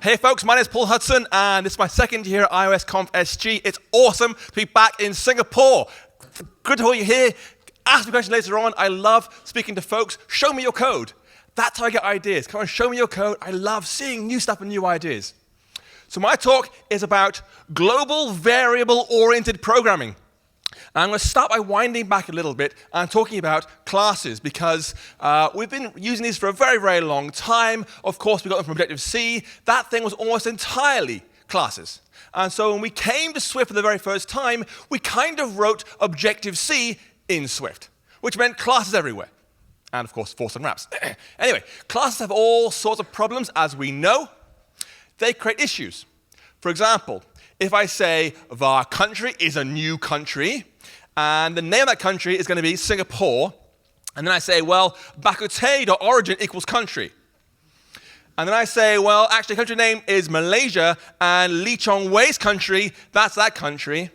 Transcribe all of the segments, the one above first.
Hey folks, my name is Paul Hudson, and this is my second year at iOS Conf.SG. It's awesome to be back in Singapore. Good to have you here. Ask me questions later on. I love speaking to folks. Show me your code. That's how I get ideas. Come on, show me your code. I love seeing new stuff and new ideas. So my talk is about global variable-oriented programming. And I'm going to start by winding back a little bit and talking about classes, because we've been using these for a very, very long time. Of course, we got them from Objective-C. That thing was almost entirely classes. And so when we came to Swift for the very first time, we kind of wrote Objective-C in Swift, which meant classes everywhere. And of course, force and wraps. Anyway, classes have all sorts of problems, as we know. They create issues. For example, if I say var country is a new country, and the name of that country is going to be Singapore, and then I say, well, bakute.origin equals country. And then I say, well, actually, country name is Malaysia, and Lee Chong Wei's country, that's that country.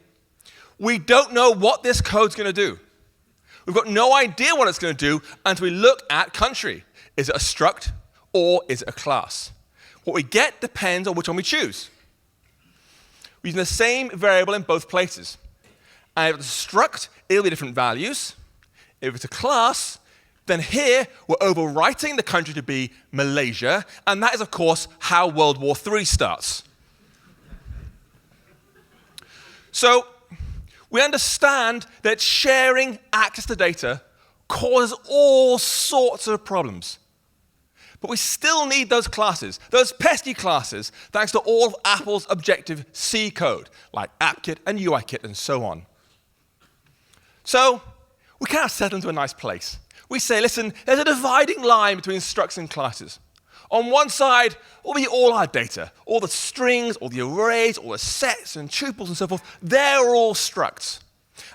We don't know what this code's going to do. We've got no idea what it's going to do until we look at country. Is it a struct, or is it a class? What we get depends on which one we choose. We're using the same variable in both places. And if it's a struct, it'll be different values. If it's a class, then here we're overwriting the country to be Malaysia, and that is, of course, how World War III starts. So we understand that sharing access to data causes all sorts of problems. But we still need those classes, those pesky classes, thanks to all of Apple's Objective-C code, like AppKit and UIKit and so on. So we kind of settle into a nice place. We say, listen, there's a dividing line between structs and classes. On one side will be all our data, all the strings, all the arrays, all the sets and tuples and so forth. They're all structs.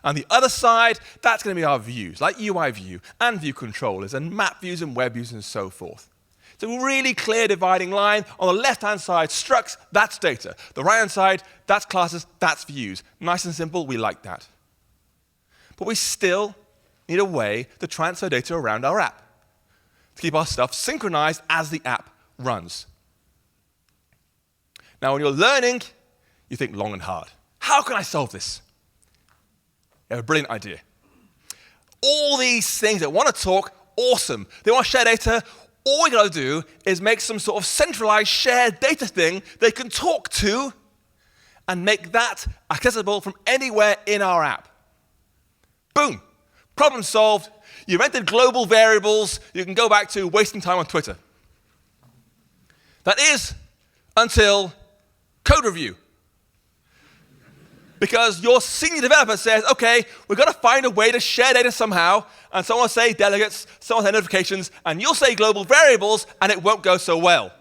On the other side, that's going to be our views, like UI view and view controllers and map views and web views and so forth. It's a really clear dividing line. On the left-hand side, structs, that's data. The right-hand side, that's classes, that's views. Nice and simple, we like that. But we still need a way to transfer data around our app, to keep our stuff synchronized as the app runs. Now, when you're learning, you think long and hard. How can I solve this? You have a brilliant idea. All these things that want to talk, awesome. They want to share data. All we got to do is make some sort of centralized shared data thing they can talk to and make that accessible from anywhere in our app. Boom. Problem solved. You've entered global variables. You can go back to wasting time on Twitter. That is until code review. Because your senior developer says, okay, we've got to find a way to share data somehow, and someone will say delegates, someone will say notifications, and you'll say global variables, and it won't go so well.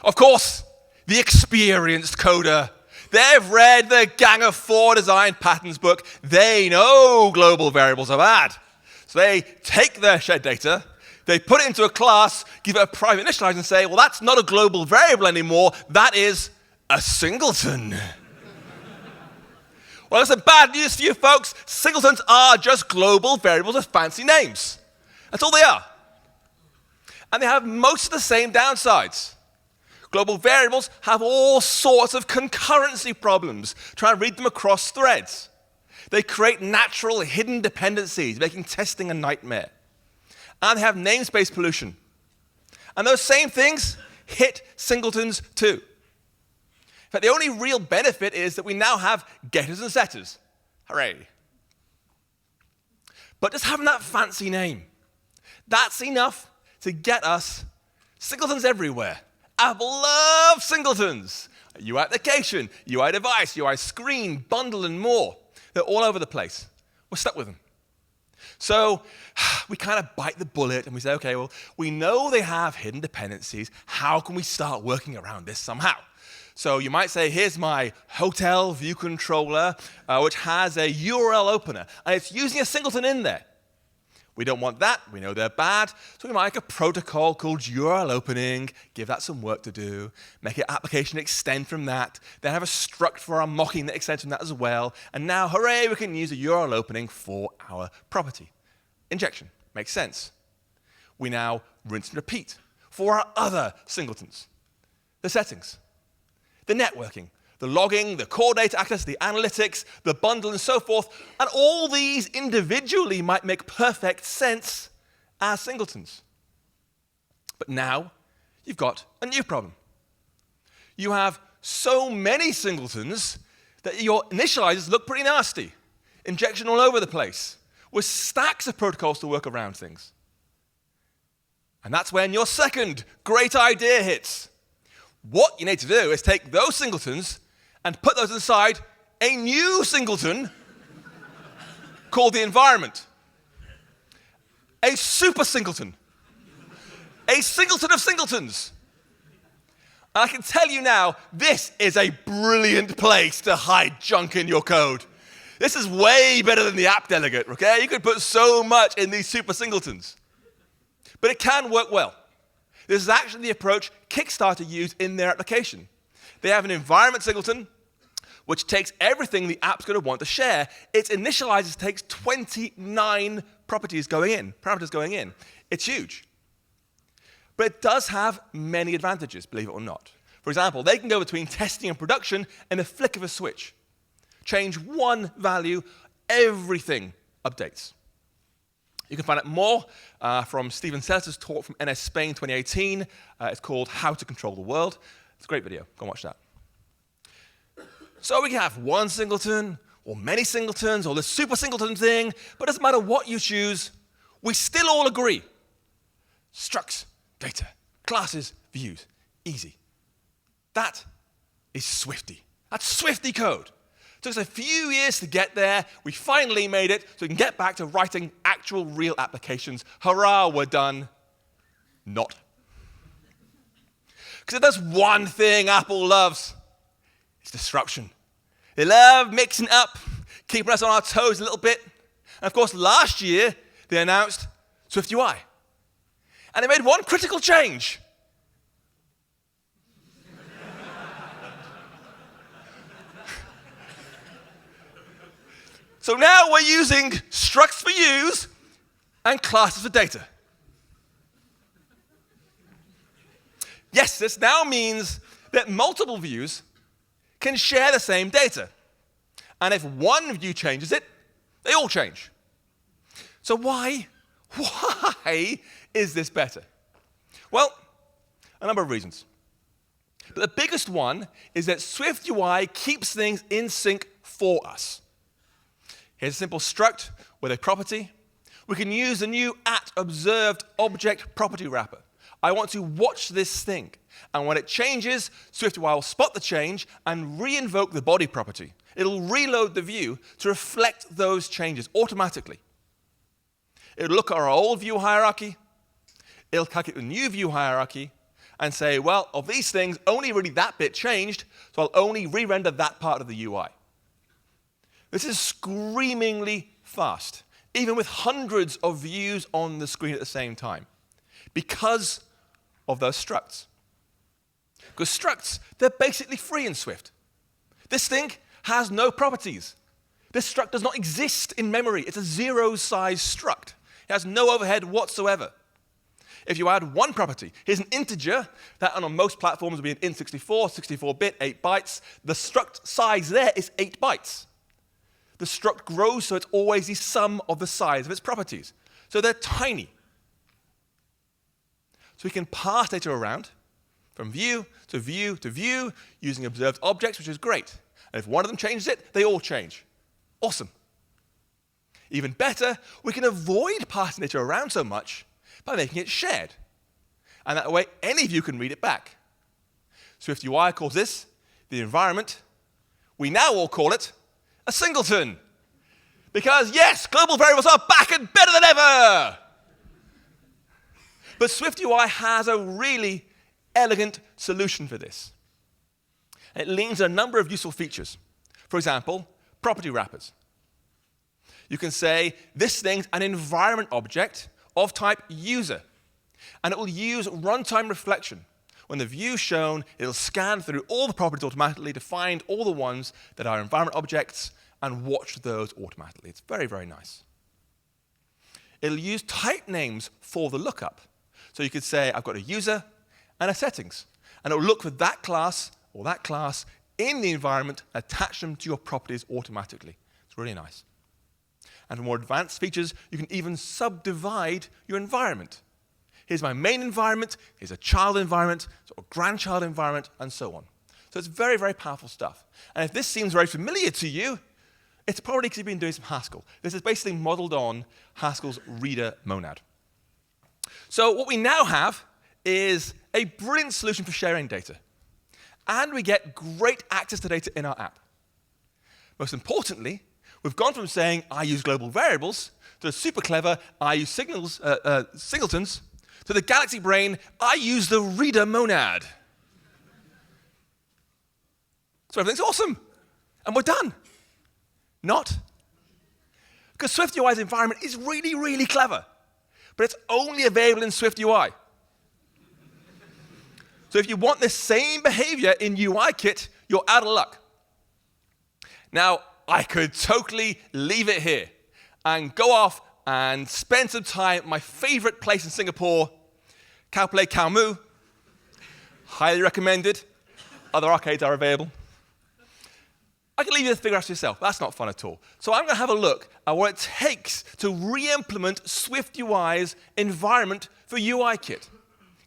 Of course, the experienced coder, they've read the Gang of Four design patterns book. They know global variables are bad. So they take their shared data, they put it into a class, give it a private initializer, and say, well, that's not a global variable anymore. That is a singleton. Well, listen, bad news for you folks. Singletons are just global variables with fancy names. That's all they are. And they have most of the same downsides. Global variables have all sorts of concurrency problems. Try and read them across threads. They create natural hidden dependencies, making testing a nightmare. And they have namespace pollution. And those same things hit singletons too. In fact, the only real benefit is that we now have getters and setters. Hooray. But just having that fancy name, that's enough to get us singletons everywhere. Apple loves singletons. UI application, UI device, UI screen, bundle, and more. They're all over the place. We're stuck with them. So we kind of bite the bullet and we say, okay, well, we know they have hidden dependencies. How can we start working around this somehow? So you might say, here's my hotel view controller, which has a URL opener, and it's using a singleton in there. We don't want that. We know they're bad. So we might make a protocol called URL opening, give that some work to do, make an application extend from that, then have a struct for our mocking that extends from that as well. And now, hooray, we can use a URL opening for our property. Injection. Makes sense. we now rinse and repeat for our other singletons. The settings, the networking, the logging, the core data access, the analytics, the bundle, and so forth. And all these individually might make perfect sense as singletons. But now you've got a new problem. You have so many singletons that your initializers look pretty nasty. Injection all over the place, with stacks of protocols to work around things. And that's when your second great idea hits. What you need to do is take those singletons and put those inside a new singleton called the environment. A super singleton. A singleton of singletons. And I can tell you now, this is a brilliant place to hide junk in your code. This is way better than the app delegate, okay? You could put so much in these super singletons. But it can work well. This is actually the approach Kickstarter used in their application. They have an environment singleton, which takes everything the app's going to want to share. Its initializers takes 29 parameters going in. It's huge. But it does have many advantages, believe it or not. For example, they can go between testing and production in a flick of a switch. Change one value, everything updates. You can find out more from Stephen Seltzer's talk from NS Spain 2018. It's called How to Control the World. It's a great video. Go and watch that. So we can have one singleton, or many singletons, or the super singleton thing, but it doesn't matter what you choose, we still all agree. Structs, data, classes, views, easy. That is Swifty. That's Swifty code. It took us a few years to get there. We finally made it, so we can get back to writing actual real applications. Hurrah, we're done. Not. Because if there's one thing Apple loves, it's disruption. They love mixing up, keeping us on our toes a little bit. And of course, last year, they announced SwiftUI. And they made one critical change. So now we're using structs for views and classes for data. Yes, this now means that multiple views can share the same data. And if one view changes it, they all change. So why is this better? Well, a number of reasons. But the biggest one is that SwiftUI keeps things in sync for us. Here's a simple struct with a property. We can use the new @observedObject property wrapper. I want to watch this thing. And when it changes, SwiftUI will spot the change and re-invoke the body property. It'll reload the view to reflect those changes automatically. It'll look at our old view hierarchy. It'll calculate the new view hierarchy and say, well, of these things, only really that bit changed, so I'll only re-render that part of the UI. This is screamingly fast, even with hundreds of views on the screen at the same time, because of those structs. Because structs, they're basically free in Swift. This thing has no properties. This struct does not exist in memory. It's a zero-size struct. It has no overhead whatsoever. If you add one property, here's an integer that on most platforms will be an int64, 64-bit, 8 bytes. The struct size there is 8 bytes. The struct grows, so it's always the sum of the size of its properties. So they're tiny. So we can pass data around from view to view to view using observed objects, which is great. And if one of them changes it, they all change. Awesome. Even better, we can avoid passing data around so much by making it shared. And that way, any view can read it back. SwiftUI calls this the environment. We now all call it a singleton. Because yes, global variables are back and better than ever. But SwiftUI has a really elegant solution for this. It leans on a number of useful features. For example, property wrappers. You can say, this thing's an environment object of type user. And it will use runtime reflection. When the view's shown, it'll scan through all the properties automatically to find all the ones that are environment objects and watch those automatically. It's very, very nice. It'll use type names for the lookup. So you could say, I've got a user and a settings. And it will look for that class or that class in the environment, attach them to your properties automatically. It's really nice. And for more advanced features, you can even subdivide your environment. Here's my main environment, here's a child environment, sort of grandchild environment, and so on. So it's very, very powerful stuff. And if this seems very familiar to you, it's probably because you've been doing some Haskell. This is basically modeled on Haskell's reader monad. So what we now have is a brilliant solution for sharing data. And we get great access to data in our app. Most importantly, we've gone from saying, I use global variables, to the super clever, I use singletons, to the galaxy brain, I use the reader monad. So everything's awesome. And we're done. Not. Because SwiftUI's environment is really, really clever. But it's only available in SwiftUI. So if you want the same behavior in UIKit, you're out of luck. Now, I could totally leave it here and go off and spend some time at my favorite place in Singapore, Khao Play Khao Mu. Highly recommended. Other arcades are available. I can leave you to figure out for yourself. That's not fun at all. So I'm going to have a look at what it takes to re-implement SwiftUI's environment for UIKit.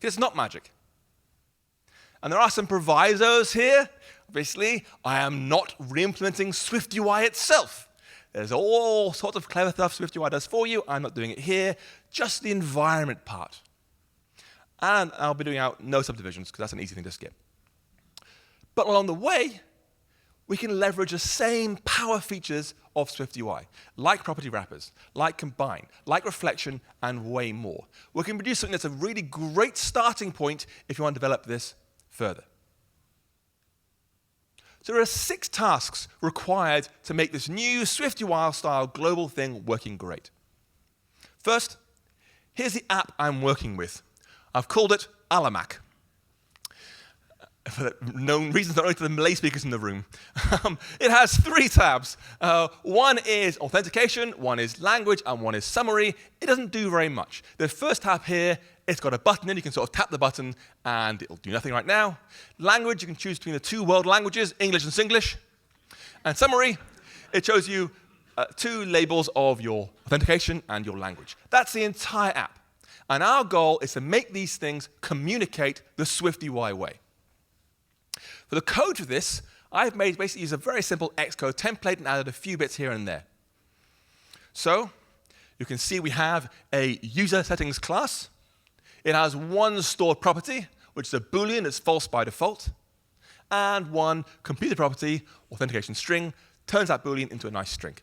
It's not magic. And there are some provisos here. Obviously, I am not re-implementing SwiftUI itself. There's all sorts of clever stuff SwiftUI does for you. I'm not doing it here, just the environment part. And I'll be doing out no subdivisions, because that's an easy thing to skip. But along the way, we can leverage the same power features of SwiftUI, like property wrappers, like combine, like reflection, and way more. We can produce something that's a really great starting point if you want to develop this further. So there are 6 tasks required to make this new SwiftUI-style global thing working great. First, here's the app I'm working with. I've called it Alamac. For known reasons, not only to the Malay speakers in the room. It has 3 tabs. One is authentication, one is language, and one is summary. It doesn't do very much. The first tab here, it's got a button in. You can sort of tap the button, and it'll do nothing right now. Language, you can choose between the 2 world languages, English and Singlish. And summary, it shows you 2 labels of your authentication and your language. That's the entire app. And our goal is to make these things communicate the SwiftUI way. For the code for this, I've basically used a very simple Xcode template and added a few bits here and there. So you can see we have a user settings class. It has one stored property, which is a Boolean that's false by default, and one computed property, authentication string, turns that Boolean into a nice string.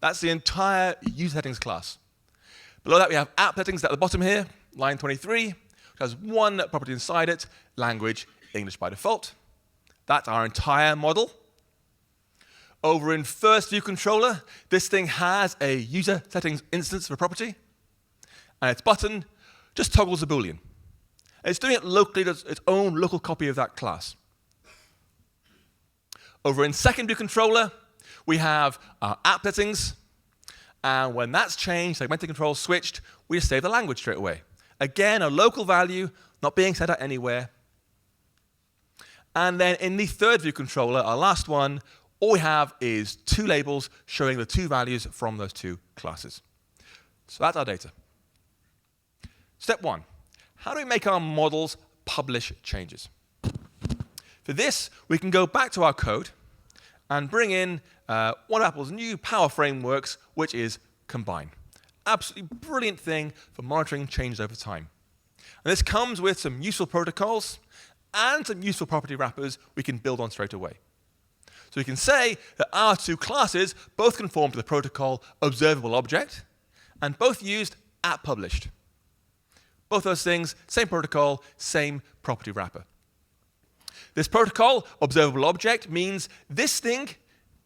That's the entire user settings class. Below that, we have app settings at the bottom here, line 23, which has one property inside it, language, English by default. That's our entire model. Over in first view controller, this thing has a user settings instance of a property, and its button just toggles a Boolean. And it's doing it locally, does its own local copy of that class. Over in second view controller, we have our app settings, and when that's changed, segmented control switched, we just save the language straight away. Again, a local value, not being set out anywhere. And then in the third view controller, our last one, all we have is 2 labels showing the 2 values from those 2 classes. So that's our data. Step 1, how do we make our models publish changes? For this, we can go back to our code and bring in one of Apple's new power frameworks, which is Combine. Absolutely brilliant thing for monitoring changes over time. And this comes with some useful protocols and some useful property wrappers we can build on straight away. So we can say that our 2 classes both conform to the protocol observable object, and both used app published. Both those things, same protocol, same property wrapper. This protocol, observable object, means this thing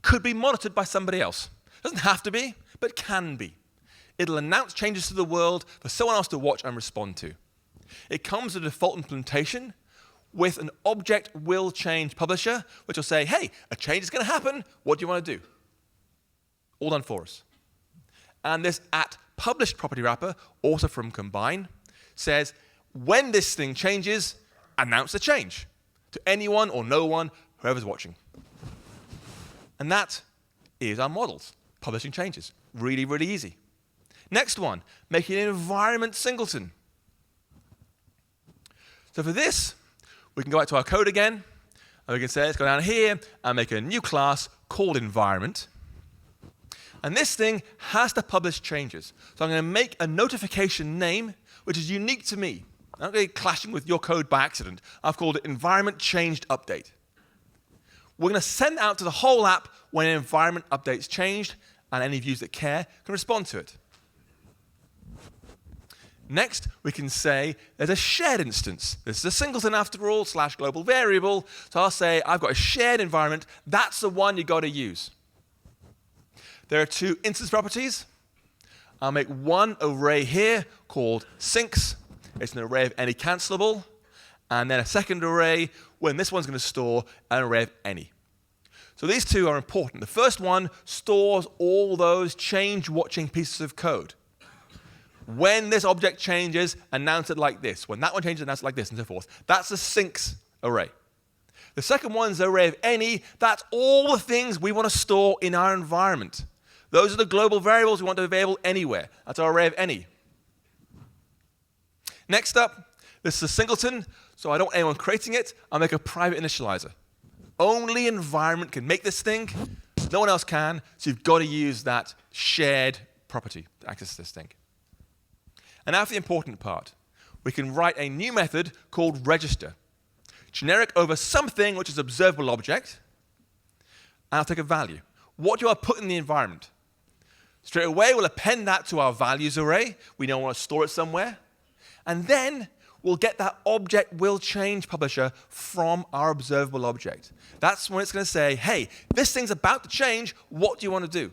could be monitored by somebody else. It doesn't have to be, but can be. It'll announce changes to the world for someone else to watch and respond to. It comes with a default implementation with an object will change publisher, which will say, hey, a change is going to happen. What do you want to do? All done for us. And this at published property wrapper, also from Combine, says when this thing changes, announce the change to anyone or no one, whoever's watching. And that is our models, publishing changes. Really, really easy. Next one, making an environment singleton. So for this, we can go back to our code again, and we can say, let's go down here and make a new class called environment. And this thing has to publish changes. So I'm going to make a notification name, which is unique to me. I'm not going to be clashing with your code by accident. I've called it environment changed update. We're going to send out to the whole app when an environment update's changed, and any views that care can respond to it. Next, we can say there's a shared instance. This is a singleton after all, / global variable. So I'll say I've got a shared environment. That's the one you got to use. There are 2 instance properties. I'll make one array here called syncs. It's an array of any cancelable. And then a second array when this one's going to store an array of any. So these 2 are important. The first one stores all those change watching pieces of code. When this object changes, announce it like this. When that one changes, announce it like this, and so forth. That's the syncs array. The second one's the array of any. That's all the things we want to store in our environment. Those are the global variables we want to be available anywhere. That's our array of any. Next up, this is a singleton, so I don't want anyone creating it. I'll make a private initializer. Only environment can make this thing. No one else can, so you've got to use that shared property to access this thing. And now for the important part. We can write a new method called register. Generic over something which is an observable object. And I'll take a value. What do I put in the environment? Straight away, we'll append that to our values array. We don't want to store it somewhere. And then we'll get that object will change publisher from our observable object. That's when it's going to say, hey, this thing's about to change. What do you want to do?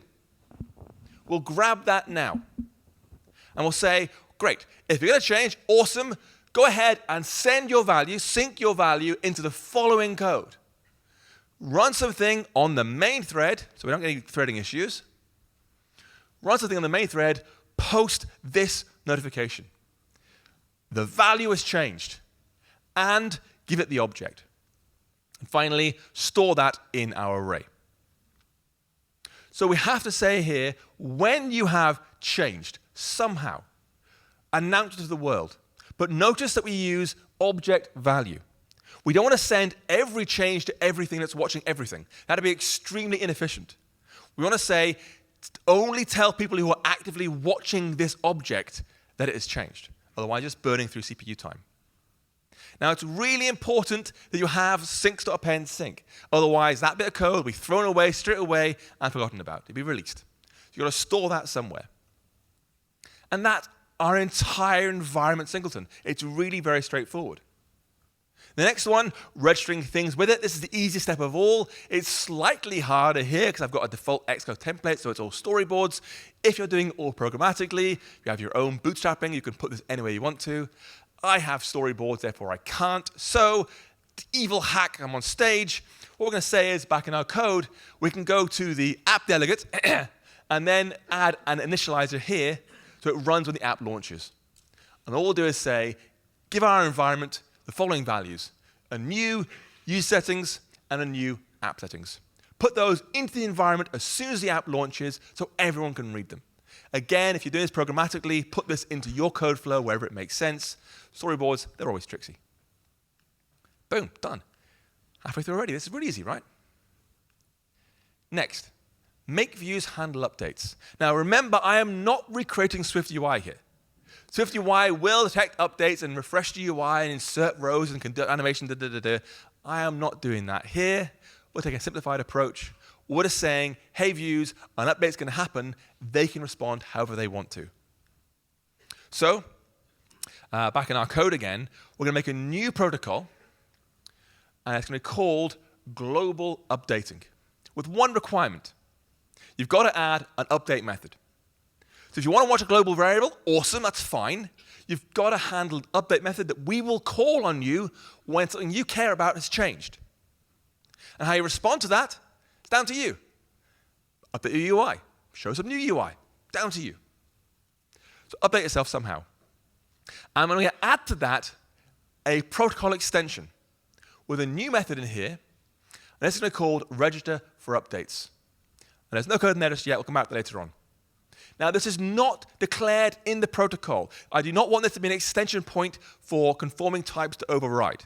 We'll grab that now. And we'll say, great, if you're going to change, awesome. Go ahead and send your value, sync your value into the following code. Run something on the main thread, so we don't get any threading issues. Run something on the main thread, post this notification. The value has changed, and give it the object. And finally, store that in our array. So we have to say here, when you have changed somehow, announce it to the world. But notice that we use object value. We don't want to send every change to everything that's watching everything. That'd be extremely inefficient. We want to say, only tell people who are actively watching this object that it has changed. Otherwise, just burning through CPU time. Now, it's really important that you have syncs.append sync. Otherwise, that bit of code will be thrown away straight away and forgotten about. It'll be released. So you've got to store that somewhere. And that's our entire environment singleton. It's really very straightforward. The next one, registering things with it. This is the easiest step of all. It's slightly harder here because I've got a default Xcode template, so it's all storyboards. If you're doing it all programmatically, if you have your own bootstrapping, you can put this anywhere you want to. I have storyboards, therefore I can't. So, evil hack, I'm on stage. What we're going to say is, back in our code, we can go to the app delegate and then add an initializer here so it runs when the app launches. And all we'll do is say, give our environment the following values: a new user settings and a new app settings. Put those into the environment as soon as the app launches so everyone can read them. Again, if you're doing this programmatically, put this into your code flow wherever it makes sense. Storyboards, they're always tricksy. Boom, done. Halfway through already. This is really easy, right? Next, make views handle updates. Now remember, I am not recreating Swift UI here. Swift UI will detect updates and refresh the UI and insert rows and conduct animation, I am not doing that here. We'll take a simplified approach. We're just saying, hey views, an update's going to happen. They can respond however they want to. So, back in our code again, we're going to make a new protocol, and it's going to be called global updating, with one requirement. You've got to add an update method. So if you want to watch a global variable, awesome, that's fine. You've got to handle an update method that we will call on you when something you care about has changed. And how you respond to that, it's down to you. Update your UI. Show some new UI. Down to you. So update yourself somehow. And I'm going to add to that a protocol extension with a new method in here. And this is going to be called register for updates. And there's no code in there just yet. We'll come back to that later on. Now, this is not declared in the protocol. I do not want this to be an extension point for conforming types to override.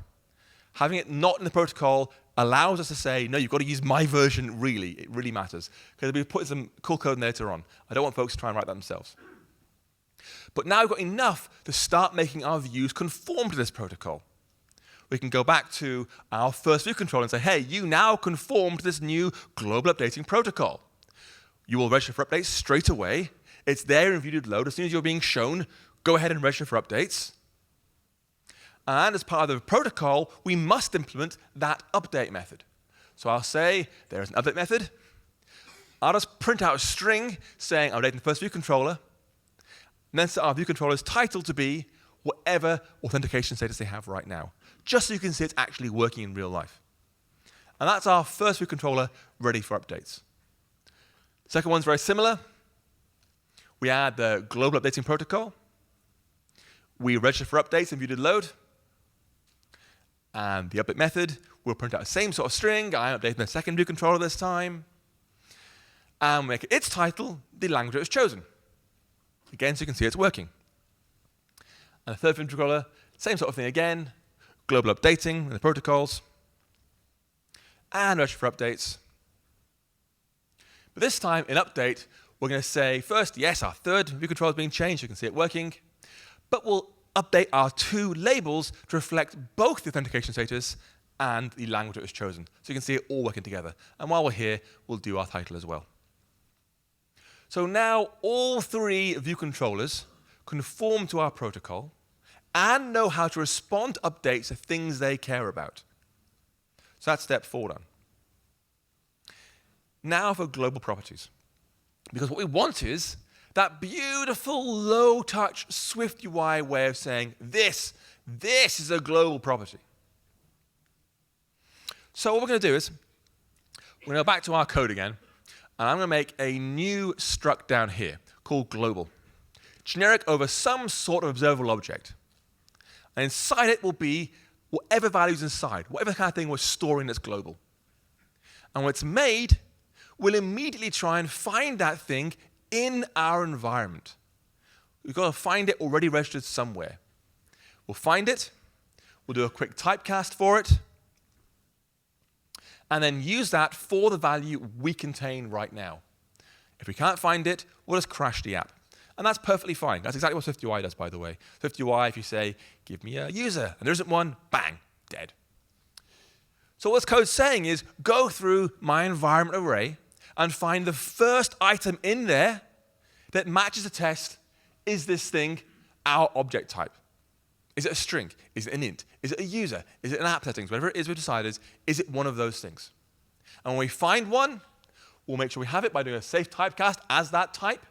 Having it not in the protocol allows us to say, no, you've got to use my version really. It really matters. Because we'll be putting some cool code in there later on. I don't want folks to try and write that themselves. But now we've got enough to start making our views conform to this protocol. We can go back to our first view controller and say, hey, you now conform to this new global updating protocol. You will register for updates straight away. It's there in view.load. As soon as you're being shown, go ahead and register for updates. And as part of the protocol, we must implement that update method. So I'll say there's an update method. I'll just print out a string saying I'm updating the first view controller. And then set our view controller's title to be whatever authentication status they have right now, just so you can see it's actually working in real life. And that's our first view controller ready for updates. Second one's very similar. We add the global updating protocol. We register for updates in view.load. And the update method will print out the same sort of string. I'm updating the second view controller this time. And make its title the language it was chosen. Again, so you can see it's working. And the third view controller, same sort of thing again. Global updating in the protocols. And register for updates. But this time, in update, we're going to say, first, yes, our third view controller is being changed. You can see it working. But we'll update our two labels to reflect both the authentication status and the language that was chosen. So you can see it all working together. And while we're here, we'll do our title as well. So now all three view controllers conform to our protocol and know how to respond to updates to things they care about. So that's step 4 done. Now for global properties. Because what we want is that beautiful, low-touch Swift UI way of saying, this is a global property. So what we're going to do is, we're going to go back to our code again, and I'm going to make a new struct down here called global, generic over some sort of observable object. And inside it will be whatever value's inside, whatever kind of thing we're storing that's global. And when it's made, we'll immediately try and find that thing in our environment. We've got to find it already registered somewhere. We'll find it, we'll do a quick typecast for it, and then use that for the value we contain right now. If we can't find it, we'll just crash the app. And that's perfectly fine. That's exactly what SwiftUI does, by the way. SwiftUI, if you say, give me a user, and there isn't one, bang, dead. So what this code's saying is, go through my environment array and find the first item in there that matches the test. Is this thing our object type? Is it a string? Is it an int? Is it a user? Is it an app settings? Whatever it is we decided, is it one of those things? And when we find one, we'll make sure we have it by doing a safe typecast as that type,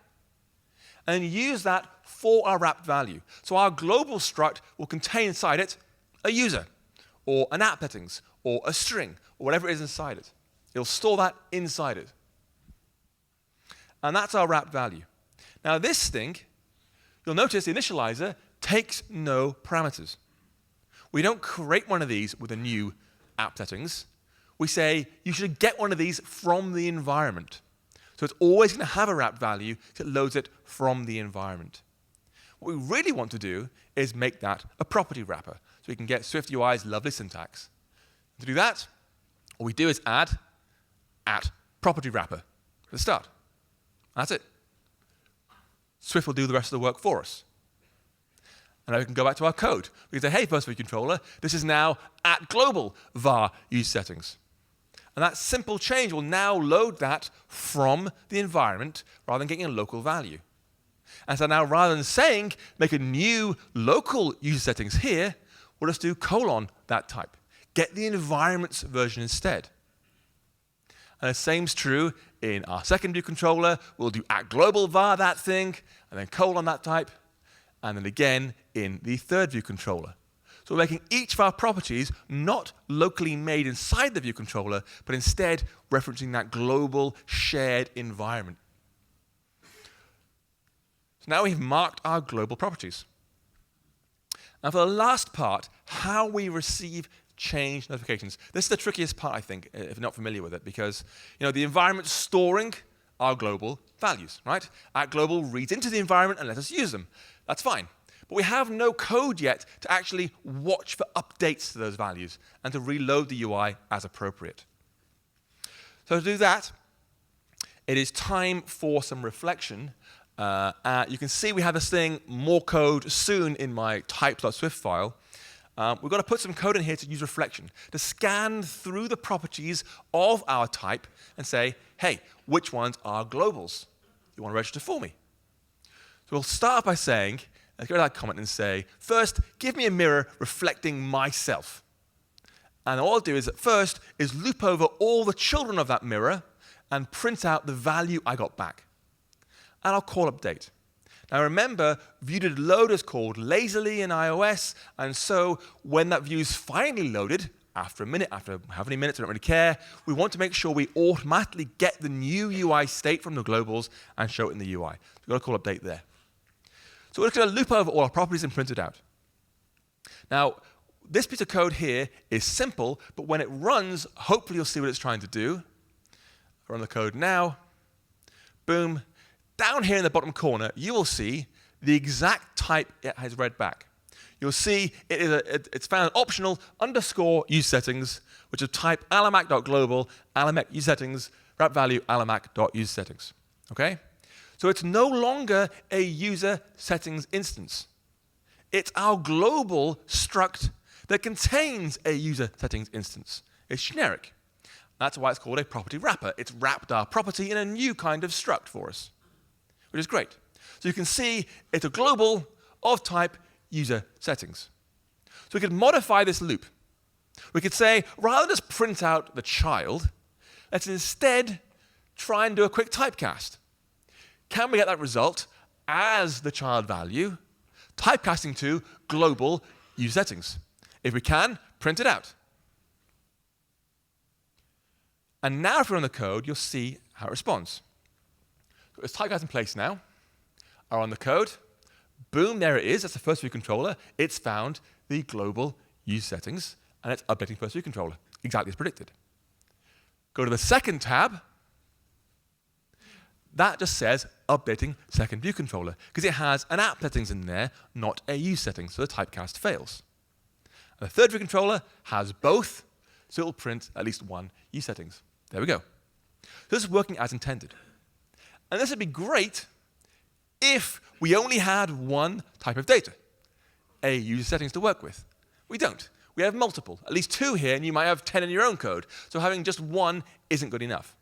and then use that for our wrapped value. So our global struct will contain inside it a user, or an app settings, or a string, or whatever it is inside it. It'll store that inside it. And that's our wrapped value. Now this thing, you'll notice the initializer takes no parameters. We don't create one of these with a new app settings. We say you should get one of these from the environment. So it's always going to have a wrapped value that loads it from the environment. What we really want to do is make that a property wrapper, so we can get SwiftUI's lovely syntax. To do that, what we do is add @property wrapper at the start. That's it. Swift will do the rest of the work for us. And now we can go back to our code. We can say, hey, first view controller, this is now @global var use settings. And that simple change will now load that from the environment rather than getting a local value. And so now rather than saying make a new local user settings here, we'll just do : that type. Get the environment's version instead. And the same's true in our second view controller. We'll do @global var that thing, and then : that type, and then again in the third view controller. So we're making each of our properties not locally made inside the view controller, but instead referencing that global shared environment. So now we've marked our global properties. And for the last part, how we receive change notifications. This is the trickiest part, I think, if you're not familiar with it, because the environment's storing our global values, right? Our global reads into the environment and lets us use them. That's fine. But we have no code yet to actually watch for updates to those values and to reload the UI as appropriate. So to do that, it is time for some reflection. You can see we have this thing, more code soon in my type.swift file. We've got to put some code in here to use reflection, to scan through the properties of our type and say, hey, which ones are globals you want to register for me? So we'll start by saying, let's go to that comment and say, first, give me a mirror reflecting myself. And all I'll do is, at first, is loop over all the children of that mirror and print out the value I got back. And I'll call update. Now remember, view.load is called lazily in iOS, and so when that view is finally loaded, after a minute, after how many minutes, I don't really care, we want to make sure we automatically get the new UI state from the globals and show it in the UI. So we've got to call update there. So we're going to loop over all our properties and print it out. Now, this piece of code here is simple, but when it runs, hopefully you'll see what it's trying to do. Run the code now. Boom. Down here in the bottom corner, you will see the exact type it has read back. You'll see it's found an optional underscore use settings, which is type alamac.global, alamac use settings, wrap value alamac.use settings. Okay? So it's no longer a user settings instance. It's our global struct that contains a user settings instance. It's generic. That's why it's called a property wrapper. It's wrapped our property in a new kind of struct for us, which is great. So you can see it's a global of type user settings. So we could modify this loop. We could say, rather than just print out the child, let's instead try and do a quick typecast. Can we get that result as the child value, typecasting to global user settings? If we can, print it out. And now if we run the code, you'll see how it responds. So it's typecast in place now. I run the code. Boom, there it is. That's the first view controller. It's found the global use settings, and it's updating first view controller, exactly as predicted. Go to the second tab. That just says updating second view controller, because it has an app settings in there, not a use settings, so the typecast fails. And the third view controller has both, so it will print at least one use settings. There we go. So this is working as intended. And this would be great if we only had one type of data, a user settings to work with. We don't. We have multiple, at least two here, and you might have 10 in your own code. So having just one isn't good enough.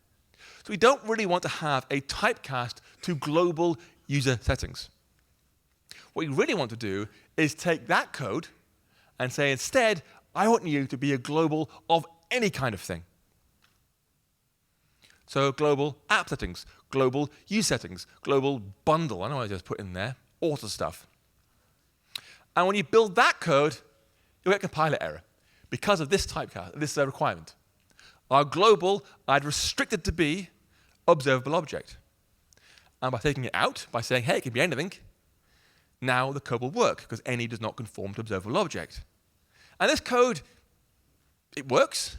So we don't really want to have a typecast to global user settings. What we really want to do is take that code and say, instead, I want you to be a global of any kind of thing. So global app settings, global use settings, global bundle, I know what I just put in there, all sorts of stuff. And when you build that code, you'll get compiler error because of this typecast, this requirement. Our global, I'd restricted to be observable object. And by taking it out, by saying, hey, it can be anything, now the code will work because any does not conform to observable object. And this code, it works.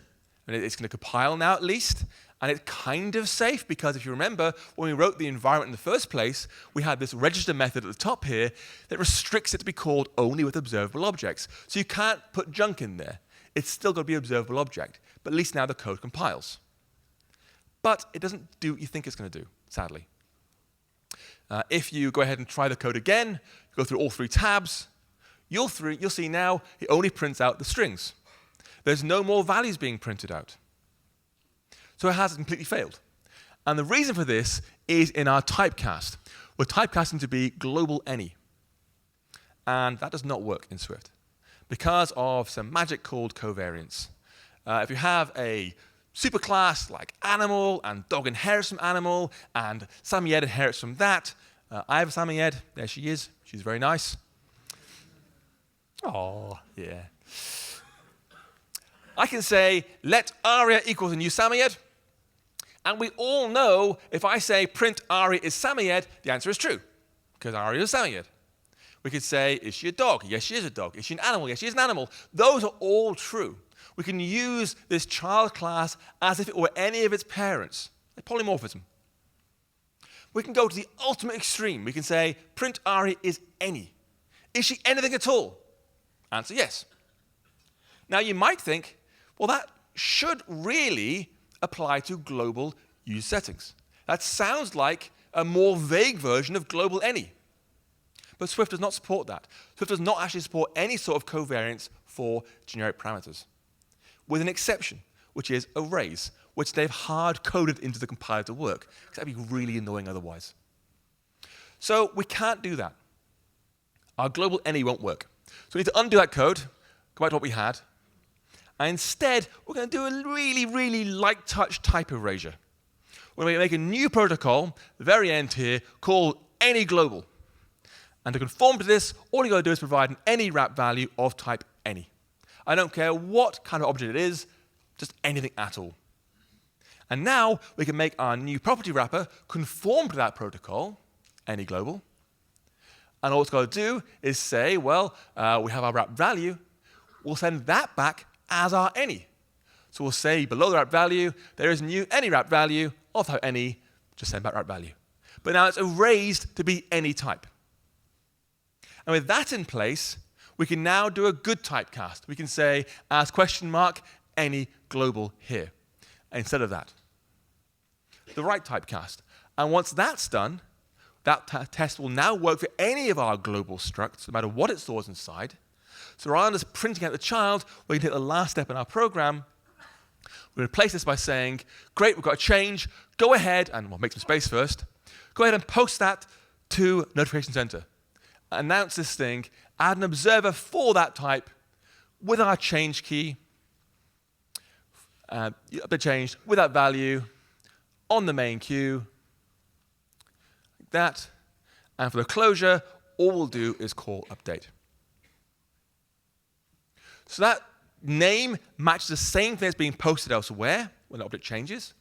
And it's going to compile now at least. And it's kind of safe because if you remember, when we wrote the environment in the first place, we had this register method at the top here that restricts it to be called only with observable objects. So you can't put junk in there. It's still got to be an observable object. But at least now the code compiles. But it doesn't do what you think it's going to do, sadly. If you go ahead and try the code again, go through all three tabs, you'll see now it only prints out the strings. There's no more values being printed out. So it has completely failed. And the reason for this is in our typecast. We're typecasting to be global any. And that does not work in Swift because of some magic called covariance. If you have a superclass like animal, and dog inherits from animal, and Samyed inherits from that, I have a Samyed. There she is. She's very nice. Oh, yeah. I can say, let aria equals a new Samyed. And we all know if I say print aria is Samyed, the answer is true, because aria is Samyed. We could say, is she a dog? Yes, she is a dog. Is she an animal? Yes, she is an animal. Those are all true. We can use this child class as if it were any of its parents, like polymorphism. We can go to the ultimate extreme. We can say, print Ari is any. Is she anything at all? Answer, yes. Now, you might think, well, that should really apply to global use settings. That sounds like a more vague version of global any. But Swift does not support that. Swift does not actually support any sort of covariance for generic parameters, with an exception, which is arrays, which they've hard-coded into the compiler to work, because that'd be really annoying otherwise. So we can't do that. Our global any won't work. So we need to undo that code, go back to what we had, and instead, we're going to do a really, really light touch type erasure. We're going to make a new protocol, at the very end here, called any global. And to conform to this, all you got to do is provide an any wrap value of type any. I don't care what kind of object it is, just anything at all. And now we can make our new property wrapper conform to that protocol, any global. And all it's got to do is say, well, we have our wrap value. We'll send that back as our any. So we'll say below the wrap value, there is a new any wrap value of type any, just send back wrap value. But now it's erased to be any type. And with that in place, we can now do a good typecast. We can say, as question mark, any global here, instead of that. The right typecast. And once that's done, that test will now work for any of our global structs, no matter what it stores inside. So rather than just printing out the child, we can take the last step in our program. We replace this by saying, great, we've got a change. Go ahead, and we'll make some space first. Go ahead and post that to Notification Center. Announce this thing, add an observer for that type with our change key, the change with that value on the main queue, like that. And for the closure, all we'll do is call update. So that name matches the same thing that's being posted elsewhere when the object changes.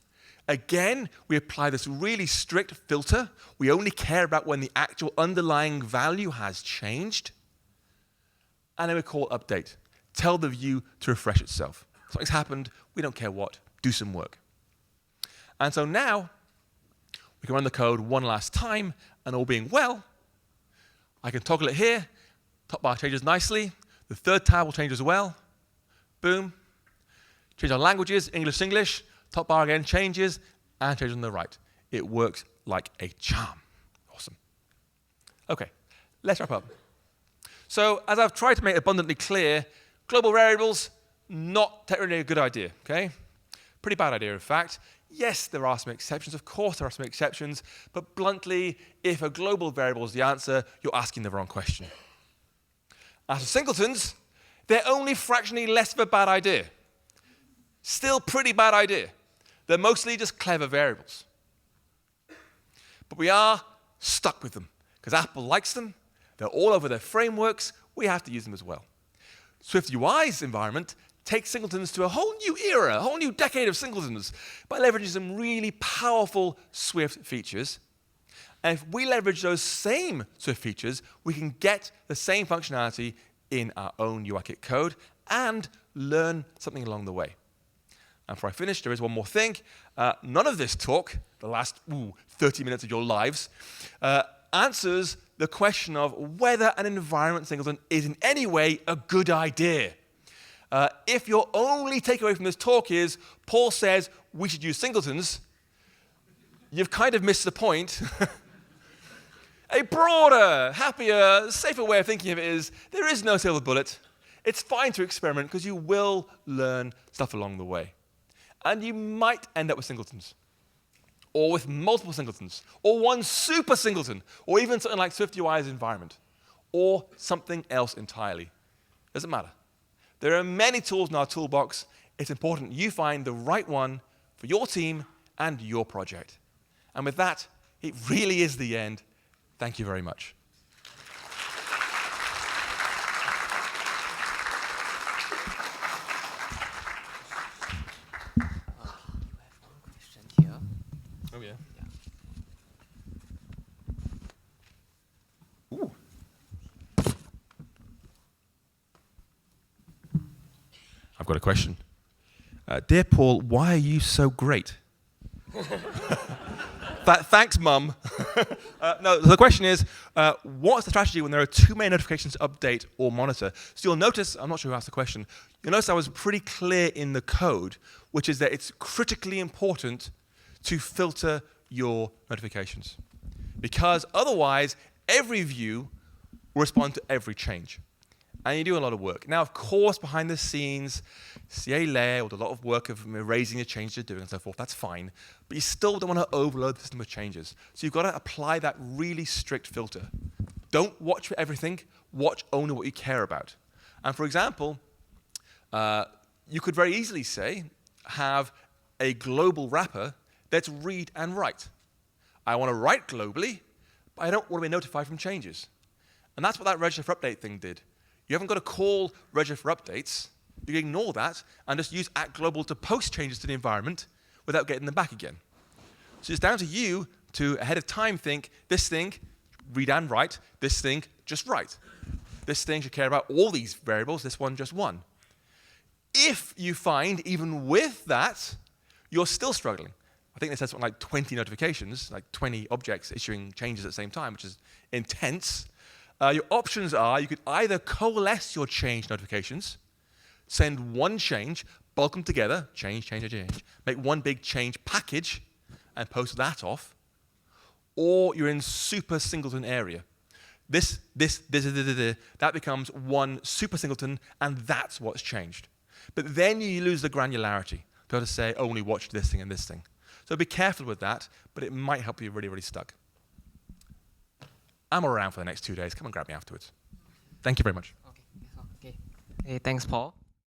Again, we apply this really strict filter. We only care about when the actual underlying value has changed. And then we call update. Tell the view to refresh itself. Something's happened, we don't care what, do some work. And so now, we can run the code one last time, and all being well, I can toggle it here, top bar changes nicely, the third tab will change as well, boom, change our languages, English, top bar again changes, and changes on the right. It works like a charm. Awesome. Okay, let's wrap up. So, as I've tried to make abundantly clear, global variables, not technically a good idea, okay? Pretty bad idea, in fact. Yes, there are some exceptions. Of course there are some exceptions. But bluntly, if a global variable is the answer, you're asking the wrong question. As for singletons, they're only fractionally less of a bad idea. Still pretty bad idea. They're mostly just clever variables. But we are stuck with them, because Apple likes them. They're all over their frameworks. We have to use them as well. Swift UI's environment takes singletons to a whole new era, a whole new decade of singletons, by leveraging some really powerful Swift features. And if we leverage those same Swift features, we can get the same functionality in our own UIKit code and learn something along the way. And before I finish, there is one more thing. None of this talk, the last 30 minutes of your lives, answers the question of whether an environment singleton is in any way a good idea. If your only takeaway from this talk is Paul says we should use singletons, you've kind of missed the point. A broader, happier, safer way of thinking of it is there is no silver bullet. It's fine to experiment because you will learn stuff along the way. And you might end up with singletons, or with multiple singletons, or one super singleton, or even something like SwiftUI's environment, or something else entirely. Doesn't matter. There are many tools in our toolbox. It's important you find the right one for your team and your project. And with that, it really is the end. Thank you very much. Oh, yeah. Ooh. I've got a question. Dear Paul, why are you so great? Thanks, Mum. No, the question is, what's the strategy when there are too many notifications to update or monitor? So you'll notice, I'm not sure who asked the question, you'll notice I was pretty clear in the code, which is that it's critically important to filter your notifications. Because otherwise, every view will respond to every change. And you do a lot of work. Now, of course, behind the scenes, CA layer with a lot of work of erasing the changes you're doing and so forth, that's fine. But you still don't want to overload the system with changes. So you've got to apply that really strict filter. Don't watch for everything. Watch only what you care about. And for example, you could very easily say, have a global wrapper that's read and write. I want to write globally, but I don't want to be notified from changes. And that's what that register for update thing did. You haven't got to call register for updates. You can ignore that and just use @global to post changes to the environment without getting them back again. So it's down to you to, ahead of time, think, this thing, read and write, this thing, just write. This thing should care about all these variables, this one, just one. If you find, even with that, you're still struggling, I think this has something like 20 notifications, like 20 objects issuing changes at the same time, which is intense. Your options are, you could either coalesce your change notifications, send one change, bulk them together, change, make one big change package, and post that off, or you're in super singleton area. This, that becomes one super singleton, and that's what's changed. But then you lose the granularity, to be able to say, only watch this thing and this thing. So be careful with that, but it might help you really, really stuck. I'm around for the next 2 days. Come and grab me afterwards. Thank you very much. Okay. Hey, thanks, Paul.